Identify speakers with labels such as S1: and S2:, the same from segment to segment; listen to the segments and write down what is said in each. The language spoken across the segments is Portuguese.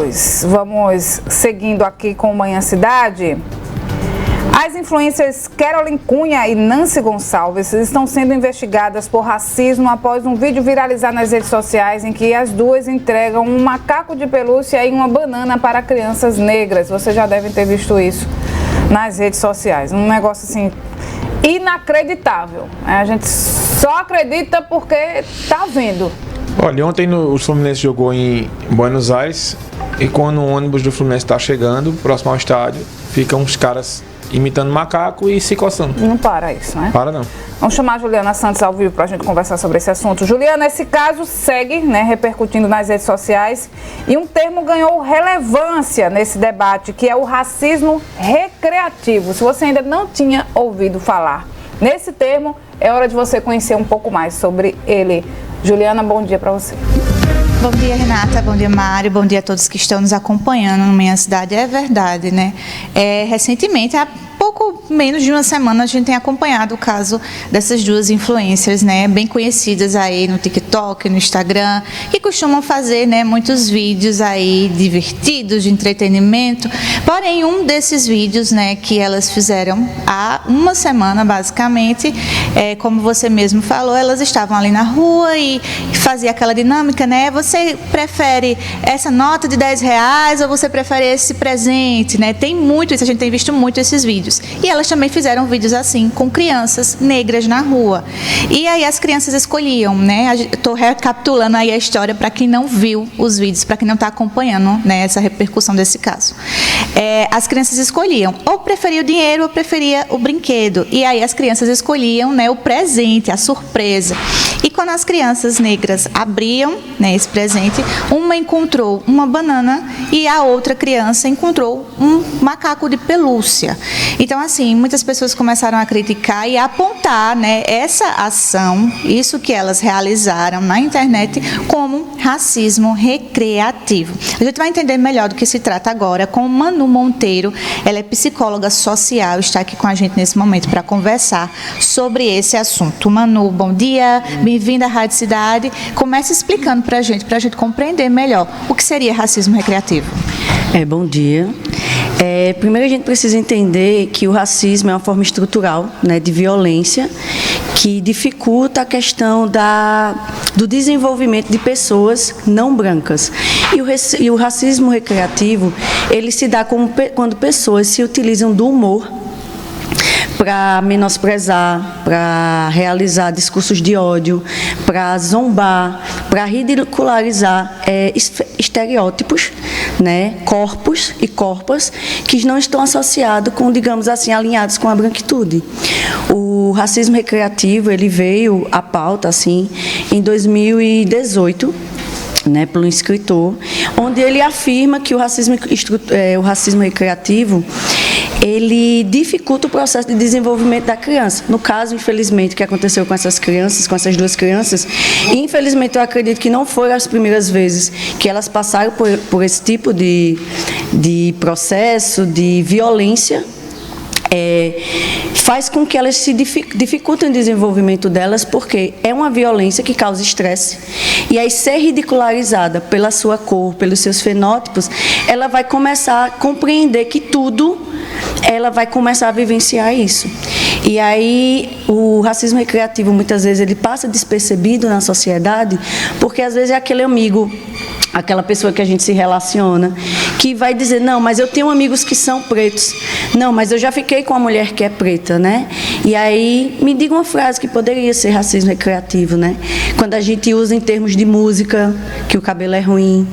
S1: Unidos. Vamos seguindo aqui com Manhã Cidade. As influencers Caroline Cunha e Nancy Gonçalves estão sendo investigadas por racismo após um vídeo viralizar nas redes sociais em que as duas entregam um macaco de pelúcia e uma banana para crianças negras. Vocês já devem ter visto isso nas redes sociais. Um negócio assim inacreditável. A gente só acredita porque tá vendo.
S2: Olha, ontem o Fluminense jogou em Buenos Aires e quando o ônibus do Fluminense está chegando, próximo ao estádio, ficam uns caras imitando macaco e se coçando.
S1: Não para isso, né?
S2: Para não.
S1: Vamos chamar a Juliana Santos ao vivo para a gente conversar sobre esse assunto. Juliana, esse caso segue, né, repercutindo nas redes sociais e um termo ganhou relevância nesse debate, que é o racismo recreativo. Se você ainda não tinha ouvido falar nesse termo, é hora de você conhecer um pouco mais sobre ele. Juliana, bom dia para você.
S3: Bom dia, Renata. Bom dia, Mário. Bom dia a todos que estão nos acompanhando no Minha Cidade. É verdade, né? Recentemente, há pouco menos de uma semana, a gente tem acompanhado o caso dessas duas influencers, né? Bem conhecidas aí no TikTok, no Instagram, que costumam fazer, né, muitos vídeos aí divertidos, de entretenimento. Porém, um desses vídeos, né, que elas fizeram há uma semana, basicamente, como você mesmo falou, elas estavam ali na rua e fazia aquela dinâmica, né? Você prefere essa nota de R$10 ou você prefere esse presente, né? Tem muito isso, a gente tem visto muito esses vídeos. E elas também fizeram vídeos assim, com crianças negras na rua. E aí as crianças escolhiam, né? Estou recapitulando aí a história para quem não viu os vídeos, para quem não está acompanhando, né, essa repercussão desse caso. As crianças escolhiam, ou preferia o dinheiro ou preferia o brinquedo. E aí as crianças escolhiam, né, o presente, a surpresa. E quando as crianças negras abriam, né, esse presente, uma encontrou uma banana e a outra criança encontrou um macaco de pelúcia. Então, assim, muitas pessoas começaram a criticar e a apontar, né, essa ação, isso que elas realizaram na internet, como racismo recreativo. A gente vai entender melhor do que se trata agora com Manu Monteiro. Ela é psicóloga social, está aqui com a gente nesse momento para conversar sobre esse assunto. Manu, bom dia, bem-vinda à Rádio Cidade. Comece explicando para a gente compreender melhor o que seria racismo recreativo.
S4: Bom dia. Primeiro a gente precisa entender que o racismo é uma forma estrutural, né, de violência que dificulta a questão do desenvolvimento de pessoas não brancas. E o racismo recreativo, ele se dá quando pessoas se utilizam do humor para menosprezar, para realizar discursos de ódio, para zombar, para ridicularizar estereótipos, né, corpos e corpas que não estão associados com, digamos assim, alinhados com a branquitude. O racismo recreativo, ele veio à pauta assim em 2018, né, por um escritor, onde ele afirma que o racismo recreativo ele dificulta o processo de desenvolvimento da criança. No caso, infelizmente, que aconteceu com essas crianças, com essas duas crianças, e infelizmente eu acredito que não foram as primeiras vezes que elas passaram por esse tipo de processo de violência, faz com que elas se dificultem o desenvolvimento delas, porque é uma violência que causa estresse, e aí ser ridicularizada pela sua cor, pelos seus fenótipos, ela vai começar a compreender que tudo, ela vai começar a vivenciar isso. E aí o racismo recreativo, muitas vezes, ele passa despercebido na sociedade, porque às vezes é aquele amigo, aquela pessoa que a gente se relaciona, que vai dizer, não, mas eu tenho amigos que são pretos, não, mas eu já fiquei com uma mulher que é preta, né? E aí, me diga uma frase que poderia ser racismo recreativo, né? Quando a gente usa em termos de música, que o cabelo é ruim,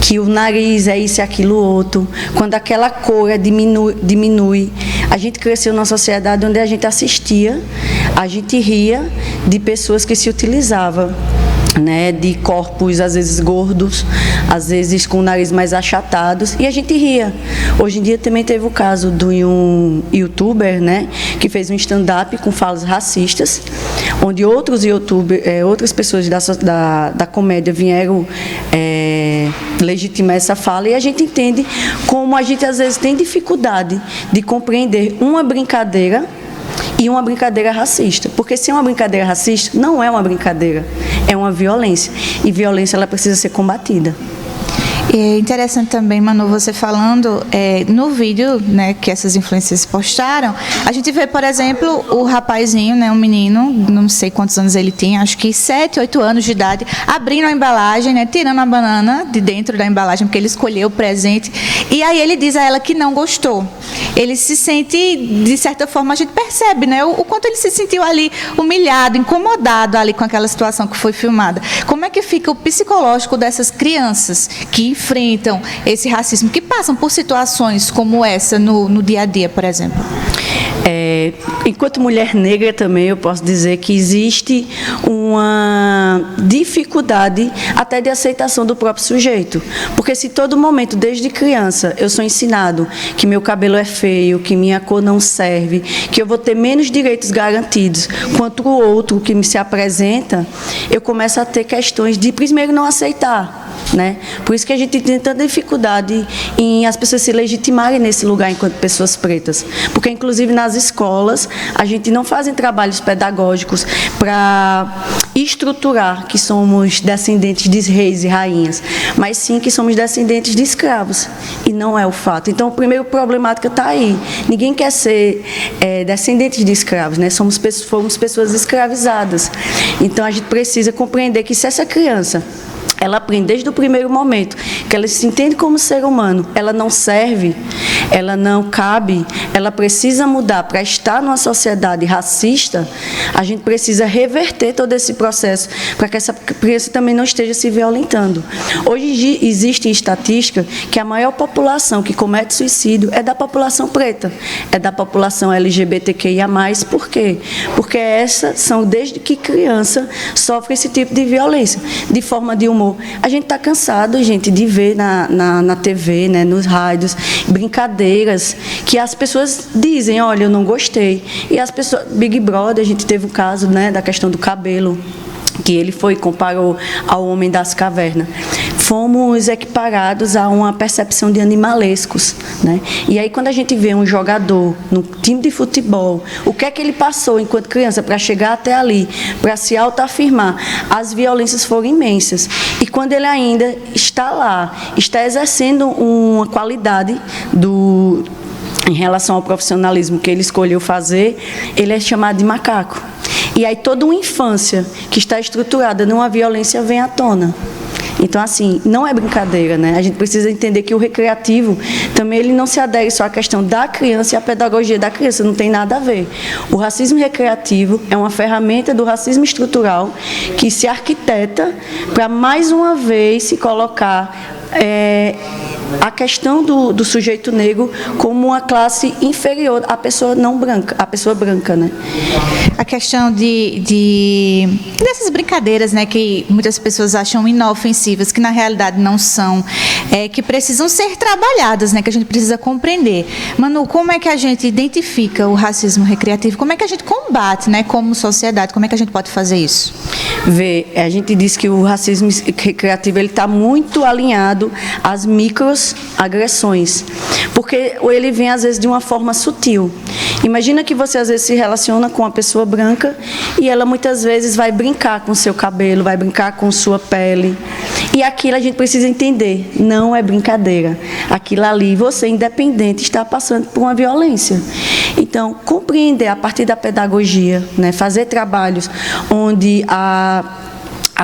S4: que o nariz é isso e aquilo outro, quando aquela cor diminui. A gente cresceu numa sociedade onde a gente assistia, a gente ria de pessoas que se utilizavam, né, de corpos às vezes gordos, às vezes com o nariz mais achatados, e a gente ria. Hoje em dia também teve o caso de um youtuber, né, que fez um stand-up com falas racistas, onde outros youtubers, outras pessoas da comédia vieram legitimar essa fala, e a gente entende como a gente às vezes tem dificuldade de compreender uma brincadeira e uma brincadeira racista. Porque se é uma brincadeira racista, não é uma brincadeira, é uma violência. E violência, ela precisa ser combatida.
S3: É interessante também, Manu, você falando, no vídeo, né, que essas influências postaram, a gente vê, por exemplo, o rapazinho, né, um menino, não sei quantos anos ele tinha, acho que 7, 8 anos de idade, abrindo a embalagem, né, tirando a banana de dentro da embalagem, porque ele escolheu o presente, e aí ele diz a ela que não gostou. Ele se sente, de certa forma, a gente percebe, né, o quanto ele se sentiu ali humilhado, incomodado ali com aquela situação que foi filmada. Como é que fica o psicológico dessas crianças que enfrentam esse racismo, que passam por situações como essa no dia a dia, por exemplo?
S4: Enquanto mulher negra também, eu posso dizer que existe uma dificuldade até de aceitação do próprio sujeito. Porque se todo momento, desde criança, eu sou ensinado que meu cabelo é feio, que minha cor não serve, que eu vou ter menos direitos garantidos quanto o outro que me se apresenta, eu começo a ter questões de, primeiro, não aceitar. Né? Por isso que a gente tem tanta dificuldade em as pessoas se legitimarem nesse lugar enquanto pessoas pretas. Porque, inclusive, nas escolas, a gente não faz trabalhos pedagógicos para estruturar que somos descendentes de reis e rainhas, mas sim que somos descendentes de escravos. E não é o fato. Então, o primeiro problemática está aí. Ninguém quer ser descendente de escravos, né? Fomos pessoas escravizadas. Então, a gente precisa compreender que se essa criança ela aprende desde o primeiro momento que ela se entende como ser humano, ela não serve, ela não cabe, ela precisa mudar para estar numa sociedade racista, a gente precisa reverter todo esse processo para que essa criança também não esteja se violentando. Hoje existe estatística que a maior população que comete suicídio é da população preta, é da população LGBTQIA+. Por quê? Porque essas são, desde que criança, sofrem esse tipo de violência, de forma de humor. A gente está cansado, gente, de ver na TV, né, nos rádios, brincadeiras que as pessoas dizem, olha, eu não gostei. E as pessoas, Big Brother, a gente teve o caso, né, da questão do cabelo, que ele comparou ao homem das cavernas. Fomos equiparados a uma percepção de animalescos, né? E aí, quando a gente vê um jogador no time de futebol, o que é que ele passou enquanto criança para chegar até ali, para se autoafirmar? As violências foram imensas. E quando ele ainda está lá, está exercendo uma qualidade em relação ao profissionalismo que ele escolheu fazer, ele é chamado de macaco. E aí toda uma infância que está estruturada numa violência vem à tona. Então, assim, não é brincadeira, né? A gente precisa entender que o recreativo também ele não se adere só à questão da criança e à pedagogia da criança, não tem nada a ver. O racismo recreativo é uma ferramenta do racismo estrutural que se arquiteta para, mais uma vez, se colocar a questão do sujeito negro como uma classe inferior à pessoa não branca, à pessoa branca, né?
S3: A questão dessas brincadeiras, né, que muitas pessoas acham inofensivas, que na realidade não são, que precisam ser trabalhadas, né, que a gente precisa compreender. Manu, como é que a gente identifica o racismo recreativo? Como é que a gente combate, né, como sociedade? Como é que a gente pode fazer isso?
S4: A gente diz que o racismo recreativo ele está muito alinhado às microagressões, porque ele vem às vezes de uma forma sutil. Imagina que você às vezes se relaciona com uma pessoa branca e ela muitas vezes vai brincar com o seu cabelo, vai brincar com sua pele. E aquilo a gente precisa entender, não é brincadeira. Aquilo ali, você independente, está passando por uma violência. Então, compreender a partir da pedagogia, né, fazer trabalhos onde a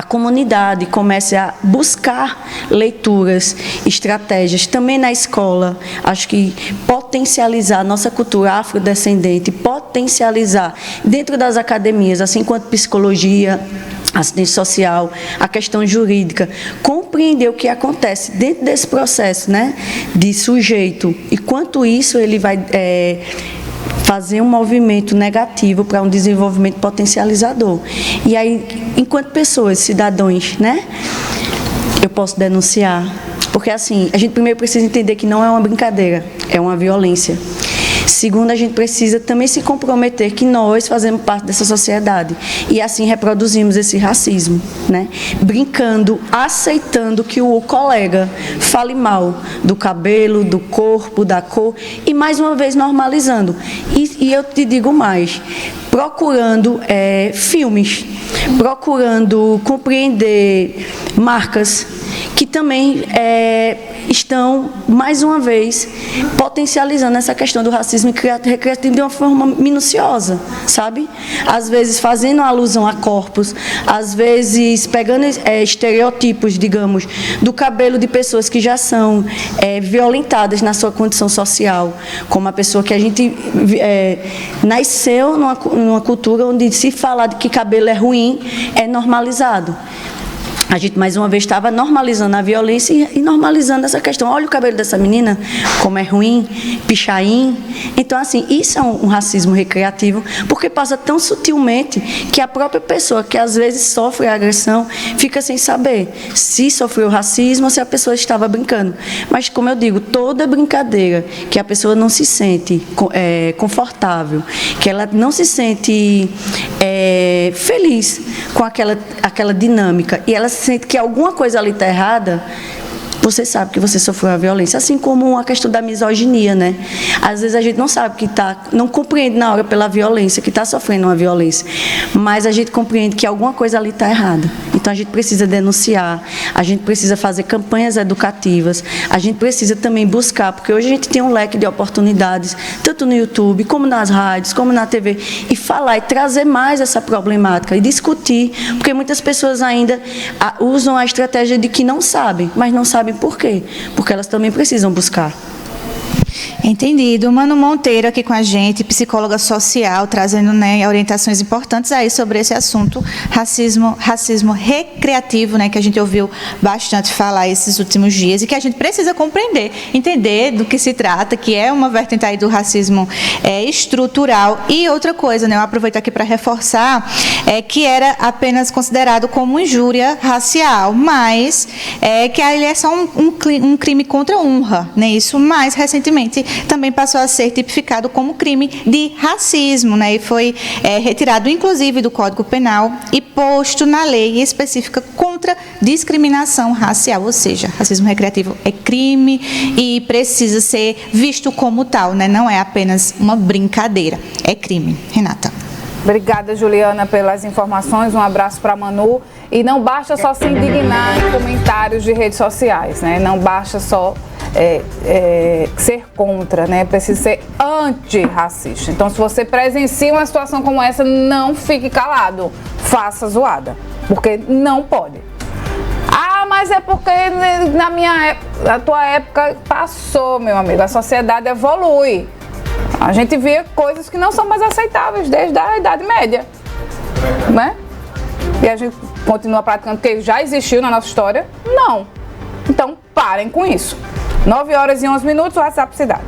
S4: comunidade comece a buscar leituras, estratégias, também na escola, acho que potencializar a nossa cultura afrodescendente, potencializar dentro das academias, assim quanto psicologia, assistência social, a questão jurídica, compreender o que acontece dentro desse processo, né, de sujeito e quanto isso ele vai fazer um movimento negativo para um desenvolvimento potencializador. E aí, enquanto pessoas, cidadãos, né, eu posso denunciar. Porque, assim, a gente primeiro precisa entender que não é uma brincadeira, é uma violência. Segundo, a gente precisa também se comprometer que nós fazemos parte dessa sociedade e assim reproduzimos esse racismo, né? Brincando, aceitando que o colega fale mal do cabelo, do corpo, da cor e mais uma vez normalizando. E eu te digo mais, procurando filmes, procurando compreender marcas que também estão, mais uma vez, potencializando essa questão do racismo recreativo de uma forma minuciosa, sabe? Às vezes fazendo alusão a corpos, às vezes pegando estereótipos, digamos, do cabelo de pessoas que já são violentadas na sua condição social, como a pessoa que a gente nasceu numa cultura onde se falar de que cabelo é ruim é normalizado. A gente, mais uma vez, estava normalizando a violência e normalizando essa questão. Olha o cabelo dessa menina, como é ruim, pichain. Então, assim, isso é um racismo recreativo, porque passa tão sutilmente que a própria pessoa, que às vezes sofre a agressão, fica sem saber se sofreu racismo ou se a pessoa estava brincando. Mas, como eu digo, toda brincadeira que a pessoa não se sente confortável, que ela não se sente feliz com aquela dinâmica, e ela sente que alguma coisa ali está errada, você sabe que você sofreu a violência, assim como a questão da misoginia, né? Às vezes a gente não sabe que não compreende na hora pela violência, que está sofrendo uma violência, mas a gente compreende que alguma coisa ali está errada. Então a gente precisa denunciar, a gente precisa fazer campanhas educativas, a gente precisa também buscar, porque hoje a gente tem um leque de oportunidades, tanto no YouTube, como nas rádios, como na TV, e falar e trazer mais essa problemática e discutir, porque muitas pessoas ainda usam a estratégia de que não sabem, mas não sabem por quê? Porque elas também precisam buscar.
S3: Entendido. Manu Monteiro aqui com a gente, psicóloga social, trazendo, né, orientações importantes aí sobre esse assunto, racismo recreativo, né, que a gente ouviu bastante falar esses últimos dias e que a gente precisa compreender, entender do que se trata, que é uma vertente aí do racismo estrutural. E outra coisa, né, eu aproveito aqui para reforçar, que era apenas considerado como injúria racial, mas que ele é só um crime contra a honra, né, isso mais recentemente também passou a ser tipificado como crime de racismo, né? E foi retirado, inclusive, do Código Penal e posto na lei específica contra discriminação racial, ou seja, racismo recreativo é crime e precisa ser visto como tal, né? Não é apenas uma brincadeira, é crime. Renata.
S1: Obrigada, Juliana, pelas informações. Um abraço para a Manu. E não basta só se indignar em comentários de redes sociais, né? Não basta só ser contra, né? Precisa ser antirracista. Então, se você presencia uma situação como essa, não fique calado. Faça zoada, porque não pode. Ah, mas é porque na tua época passou, meu amigo. A sociedade evolui. A gente vê coisas que não são mais aceitáveis desde a Idade Média, né? E a gente continua praticando porque já existiu na nossa história? Não. Então, parem com isso. 9h11, o WhatsApp Cidade.